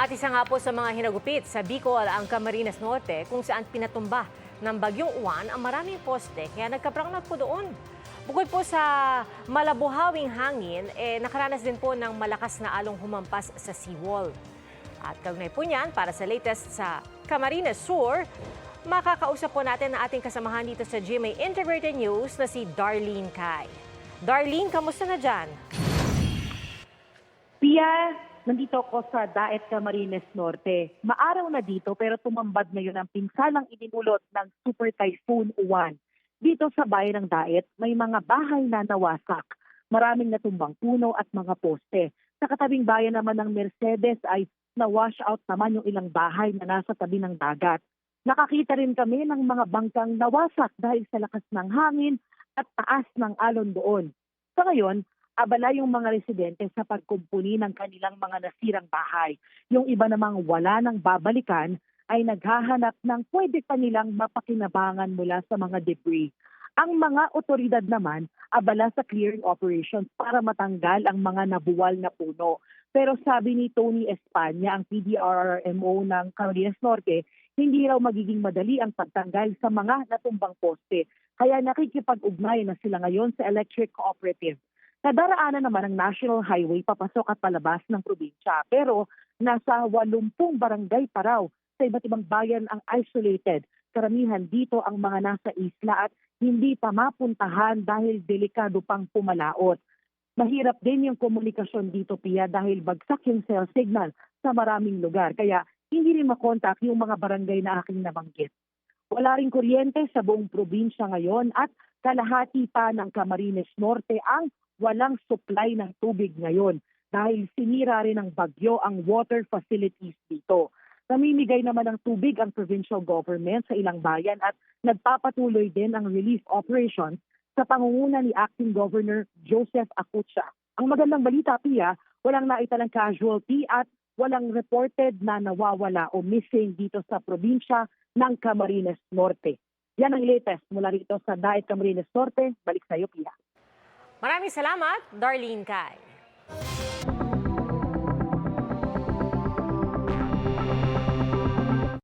At isa nga po sa mga hinagupit sa Bicol ang Camarines Norte kung saan pinatumba ng bagyong Uwan ang maraming poste kaya nagkapranglat po doon. Bukod po sa malabuhawing hangin, nakaranas din po ng malakas na along humampas sa seawall. At kaugnay po niyan, para sa latest sa Camarines Sur, makakausap po natin ang ating kasamahan dito sa GMA Integrated News na si Darlene Cai. Darlene, kamusta na dyan? Pia, nandito ako sa Daet Camarines Norte. Maaraw na dito pero tumambad ngayon ang pinsalang inimulot ng Super Typhoon Uwan. Dito sa bayan ng Daet, may mga bahay na nawasak. Maraming natumbang puno at mga poste. Sa katabing bayan naman ng Mercedes ay na-wash out naman yung ilang bahay na nasa tabi ng dagat. Nakakita rin kami ng mga bangkang nawasak dahil sa lakas ng hangin at taas ng alon doon. Sa ngayon, abala yung mga residente sa pagkumpuni ng kanilang mga nasirang bahay. Yung iba namang wala nang babalikan ay naghahanap ng pwede pa nilang mapakinabangan mula sa mga debris. Ang mga otoridad naman abala sa clearing operations para matanggal ang mga nabuwal na puno. Pero sabi ni Tony Espanya, ang PDRRMO ng Camarines Norte, hindi raw magiging madali ang pagtanggal sa mga natumbang poste. Kaya nakikipag-ugnay na sila ngayon sa electric cooperative. Nadaraanan naman ang National Highway papasok at palabas ng probinsya. Pero nasa 80 barangay pa raw sa iba't ibang bayan ang isolated. Karamihan dito ang mga nasa isla at hindi pa mapuntahan dahil delikado pang pumalaot. Mahirap din yung komunikasyon dito, Pia, dahil bagsak yung cell signal sa maraming lugar. Kaya hindi rin makontak yung mga barangay na aking nabanggit. Wala ring kuryente sa buong probinsya ngayon at kalahati pa ng Camarines Norte ang walang supply ng tubig ngayon dahil sinira rin ng bagyo ang water facilities dito. Namimigay naman ng tubig ang provincial government sa ilang bayan at nagpapatuloy din ang relief operations sa pangunguna ni Acting Governor Joseph Acucha. Ang magandang balita, Pia, walang naitalang casualty at walang reported na nawawala o missing dito sa probinsya ng Camarines Norte. Yan ang latest mula rito sa Daet Camarines Norte. Balik sa iyo, Pia. Maraming salamat, Darlene Cai.